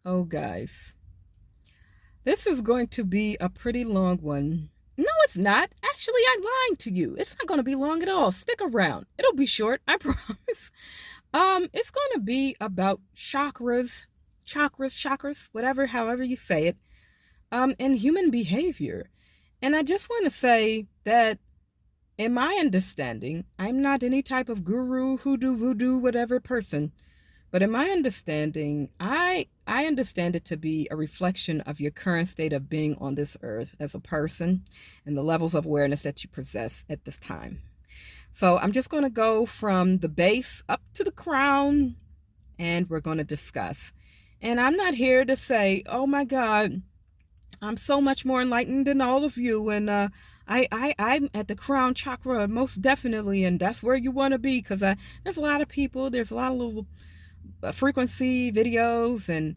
Oh, guys, this is going to be a pretty long one. No, it's not. Actually, I'm lying to you. It's not going to be long at all. Stick around. It'll be short, I promise. It's going to be about chakras, whatever, however you say it, and human behavior. And I just want to say that in my understanding, I'm not any type of guru, hoodoo, voodoo, whatever person. But in my understanding, I understand it to be a reflection of your current state of being on this earth as a person and the levels of awareness that you possess at this time. So I'm just going to go from the base up to the crown and we're going to discuss. And I'm not here to say, oh my God, I'm so much more enlightened than all of you. And I'm at the crown chakra, most definitely. And that's where you want to be because there's a lot of people, there's a lot of little frequency videos, and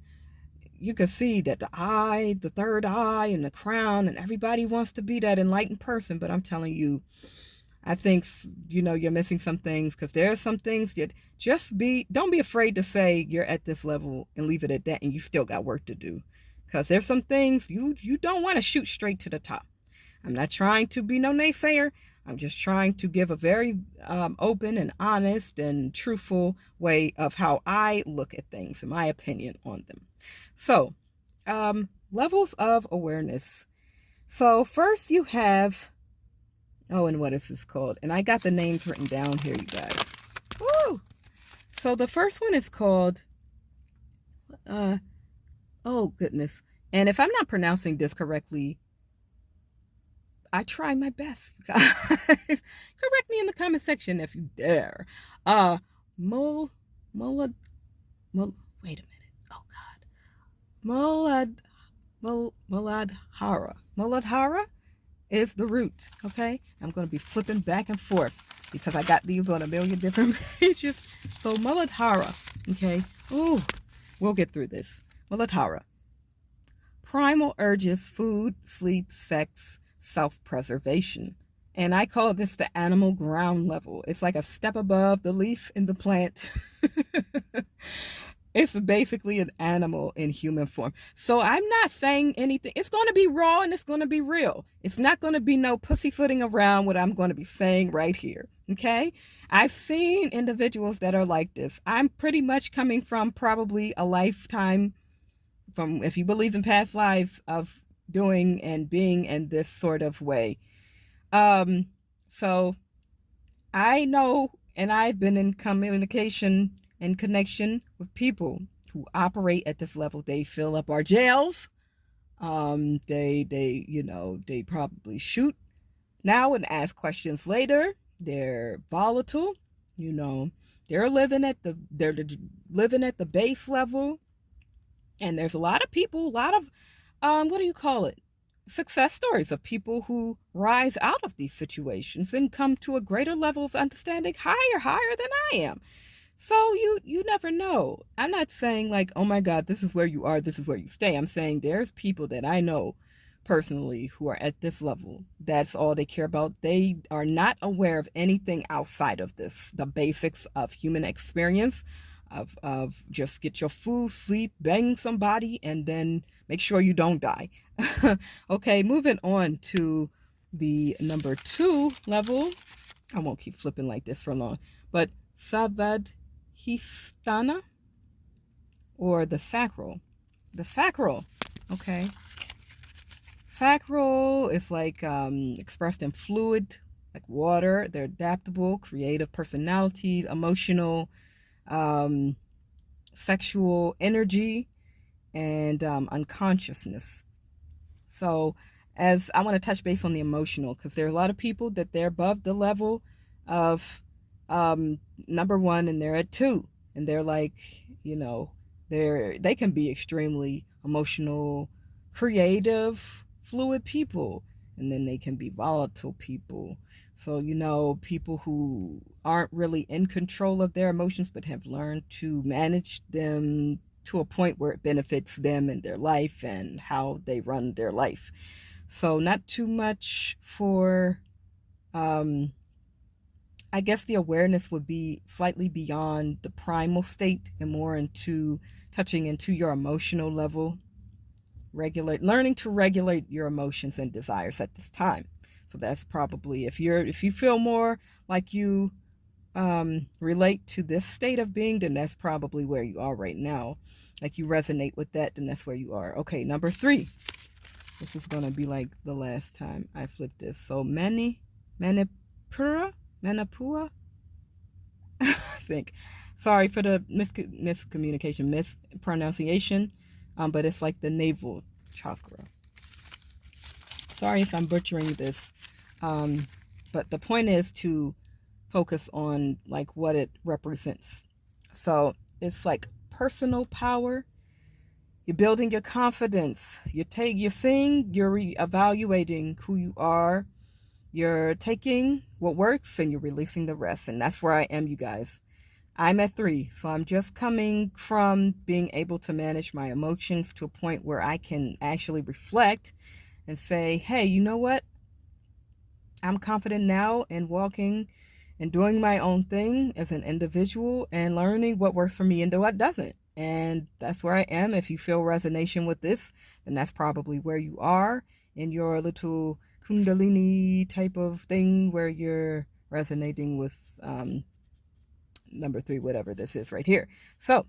you can see that the third eye, and the crown, and everybody wants to be that enlightened person. But I'm telling you, I think you're missing some things because there are some things that don't be afraid to say you're at this level and leave it at that, and you still got work to do because there's some things you don't want to shoot straight to the top. I'm not trying to be no naysayer. I'm just trying to give a very open and honest and truthful way of how I look at things and my opinion on them. So, levels of awareness. So, first you have, oh, and what is this called? And I got the names written down here, you guys. Woo! So, the first one is called, oh, goodness. And if I'm not pronouncing this correctly, I try my best, you guys. Correct me in the comment section if you dare. Mul, mulad, mul, wait a minute. Oh God. Muladhara. Muladhara is the root, okay? I'm going to be flipping back and forth because I got these on a million different pages. So Muladhara, okay? Ooh, we'll get through this. Muladhara. Primal urges, food, sleep, sex, self-preservation. And I call this the animal ground level. It's like a step above the leaf in the plant. It's basically an animal in human form. So I'm not saying anything. It's going to be raw and it's going to be real. It's not going to be no pussyfooting around what I'm going to be saying right here. Okay? I've seen individuals that are like this. I'm pretty much coming from probably a lifetime from, if you believe in past lives, of doing and being in this sort of way. So I know, and I've been in communication and connection with people who operate at this level. They fill up our jails. They probably shoot now and ask questions later. They're volatile. You know, they're living at the base level. And there's a lot of people, a lot of what do you call it? Success stories of people who rise out of these situations and come to a greater level of understanding, higher than I am. So you never know. I'm not saying like, oh my God, this is where you are, this is where you stay. I'm saying there's people that I know personally who are at this level. That's all they care about. They are not aware of anything outside of this, the basics of human experience, of just get your food, sleep, bang somebody, and then make sure you don't die. Okay, moving on to the number 2 level. I won't keep flipping like this for long, but Savadhisthana, or the sacral. The sacral, okay. Sacral is like expressed in fluid, like water. They're adaptable, creative personality, emotional, um, sexual energy, and unconsciousness. So, as I want to touch base on the emotional, because there are a lot of people that they're above the level of number 1, and they're at 2, and they're like, they can be extremely emotional, creative, fluid people, and then they can be volatile people. So, people who aren't really in control of their emotions but have learned to manage them to a point where it benefits them in their life and how they run their life. So not too much for, I guess the awareness would be slightly beyond the primal state and more into touching into your emotional level, learning to regulate your emotions and desires at this time. So that's probably, if you feel more like you relate to this state of being, then that's probably where you are right now. Like you resonate with that, then that's where you are. Okay, number 3. This is going to be like the last time I flipped this. So Manipura, I think. Sorry for the miscommunication, mispronunciation, but it's like the navel chakra. Sorry if I'm butchering this, but the point is to focus on like what it represents. So it's like personal power. You're building your confidence. You're seeing, you're evaluating who you are. You're taking what works and you're releasing the rest. And that's where I am, you guys. I'm at 3. So I'm just coming from being able to manage my emotions to a point where I can actually reflect and say, hey, you know what? I'm confident now in walking and doing my own thing as an individual and learning what works for me and what doesn't. And that's where I am. If you feel resonation with this, then that's probably where you are in your little Kundalini type of thing where you're resonating with number 3, whatever this is right here. So,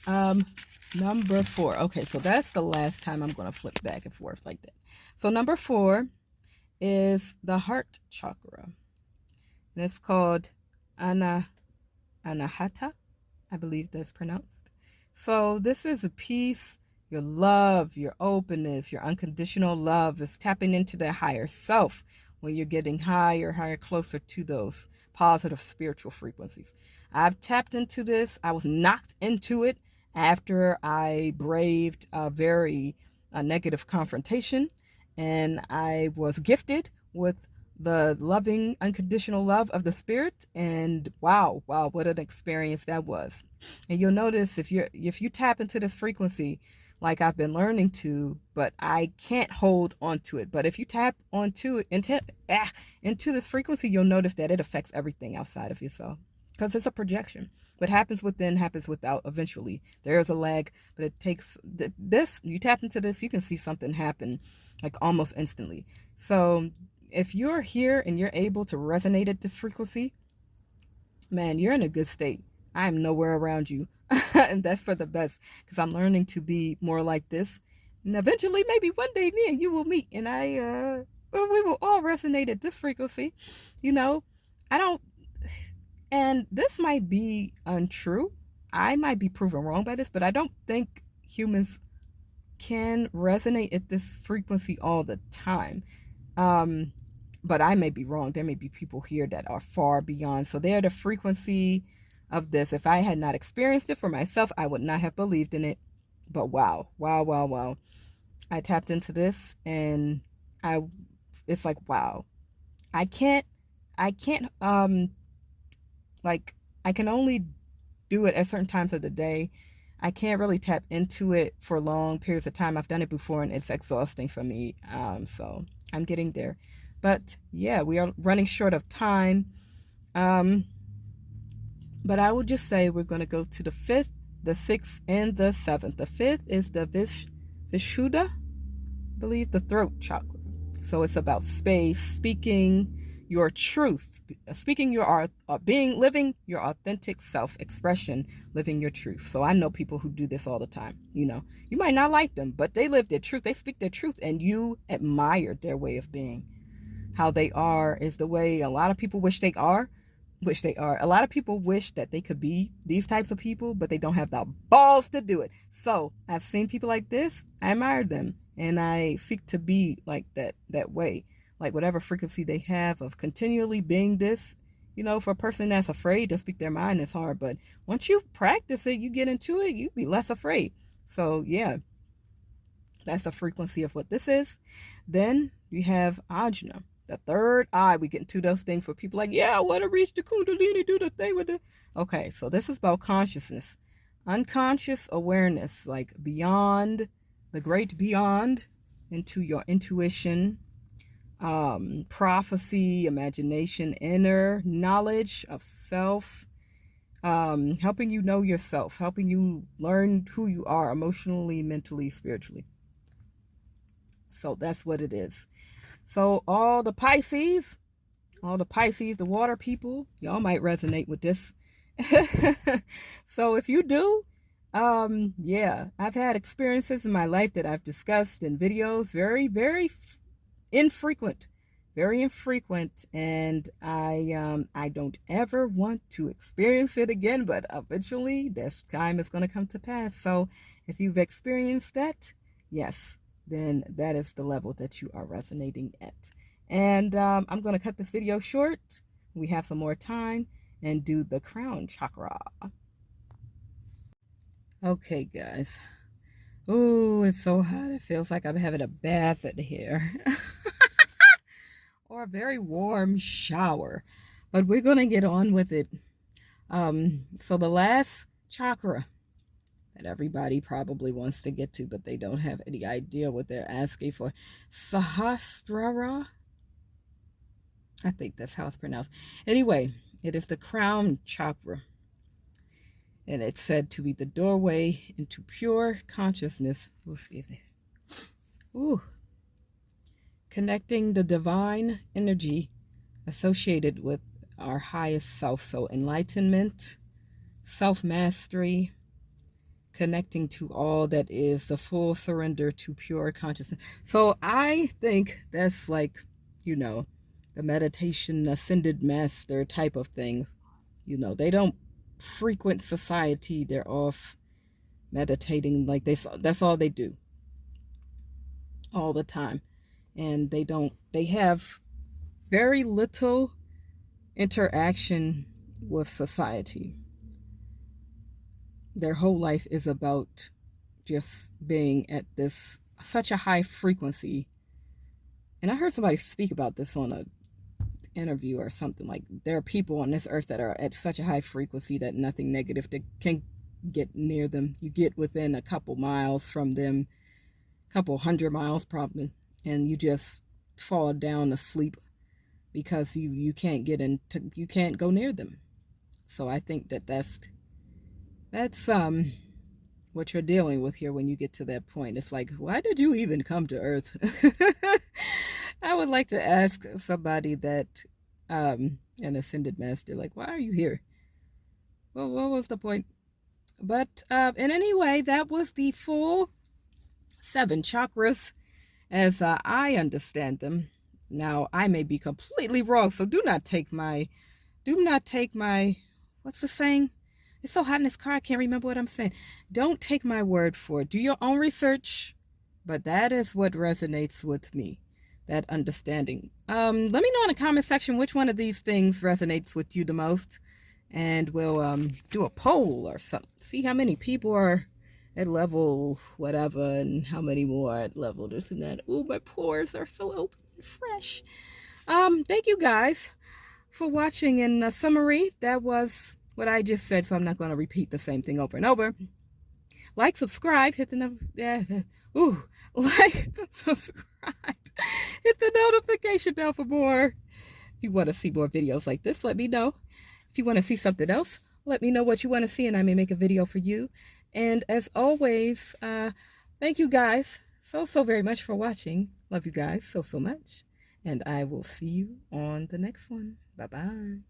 number 4. Okay, so that's the last time I'm going to flip back and forth like that. So number 4 is the heart chakra. And it's called Anahata, I believe that's pronounced. So this is a piece, your love, your openness, your unconditional love is tapping into the higher self when you're getting higher, closer to those positive spiritual frequencies. I've tapped into this. I was knocked into it after I braved a very negative confrontation, and I was gifted with the loving, unconditional love of the spirit. And wow, what an experience that was. And you'll notice if you tap into this frequency, like I've been learning to, but I can't hold onto it. But if you tap onto it, into this frequency, you'll notice that it affects everything outside of yourself, because it's a projection. What happens within happens without eventually. There is a lag, but it takes this. You tap into this, you can see something happen like almost instantly. So if you're here and you're able to resonate at this frequency, man, you're in a good state. I'm nowhere around you. And that's for the best, because I'm learning to be more like this. And eventually, maybe one day, me and you will meet, and we will all resonate at this frequency. You know, I don't, and this might be untrue. I might be proven wrong by this, but I don't think humans can resonate at this frequency all the time. But I may be wrong. There may be people here that are far beyond. So they're the frequency of this. If I had not experienced it for myself, I would not have believed in it. But wow. I tapped into this and it's like, wow. I can't, like, I can only do it at certain times of the day. I can't really tap into it for long periods of time. I've done it before and it's exhausting for me. So I'm getting there. But yeah, we are running short of time. But I will just say we're going to go to the 5th, the 6th, and the 7th. The 5th is the Vishuddha, I believe, the throat chakra. So it's about space, speaking your truth, speaking your living your authentic self-expression, living your truth. So I know people who do this all the time. You know, you might not like them, but they live their truth. They speak their truth, and you admire their way of being. How they are is the way a lot of people wish they are. A lot of people wish that they could be these types of people, but they don't have the balls to do it. So I've seen people like this. I admire them, and I seek to be like that way. Like whatever frequency they have of continually being this, you know, for a person that's afraid to speak their mind, it's hard. But once you practice it, you get into it, you be less afraid. So yeah, that's the frequency of what this is. Then you have Ajna, the third eye. We get into those things where people are like, yeah, I want to reach the Kundalini, do the thing with the. Okay, so this is about consciousness, unconscious awareness, like beyond, the great beyond, into your intuition, prophecy, imagination, inner knowledge of self, helping you know yourself, helping you learn who you are emotionally, mentally, spiritually. So that's what it is. So all the Pisces, the water people, y'all might resonate with this. So if you do, yeah, I've had experiences in my life that I've discussed in videos, very infrequent, very infrequent, and I don't ever want to experience it again, but eventually this time is going to come to pass. So if you've experienced that, yes, then that is the level that you are resonating at. And I'm going to cut this video short. We have some more time and do the crown chakra. Okay, guys. Oh, it's so hot. It feels like I'm having a bath in here. Or a very warm shower. But we're going to get on with it. So the last chakra that everybody probably wants to get to, but they don't have any idea what they're asking for. Sahasrara. I think that's how it's pronounced. Anyway, it is the crown chakra. And it's said to be the doorway into pure consciousness. Oh, excuse me. Ooh. Connecting the divine energy associated with our highest self. So enlightenment, self-mastery, connecting to all that is, the full surrender to pure consciousness. So I think that's like, the meditation ascended master type of thing. They don't frequent society. They're off meditating like that's all they do all the time. And they have very little interaction with society. Their whole life is about just being at such a high frequency. And I heard somebody speak about this on a interview or something. Like, there are people on this earth that are at such a high frequency that nothing negative that can get near them. You get within a couple miles from them, a couple 100 miles probably, and you just fall down asleep because you can't you can't go near them. So I think that's what you're dealing with here when you get to that point. It's like, why did you even come to Earth? I would like to ask somebody that, an ascended master, like, why are you here? Well, what was the point? But in any way, that was the full 7 chakras as I understand them. Now, I may be completely wrong, so do not take my, what's the saying? It's so hot in this car, I can't remember what I'm saying. Don't take my word for it. Do your own research. But that is what resonates with me, that understanding. Let me know in the comment section which one of these things resonates with you the most. And we'll do a poll or something. See how many people are at level whatever and how many more at level this and that. Ooh, my pores are so open and fresh. Thank you guys for watching. In summary, that was what I just said, so I'm not going to repeat the same thing over and over. Like, subscribe, hit the like, subscribe, hit the notification bell for more. If you want to see more videos like this, let me know. If you want to see something else, let me know what you want to see, and I may make a video for you. And as always, thank you guys so very much for watching. Love you guys so much. And I will see you on the next one. Bye-bye.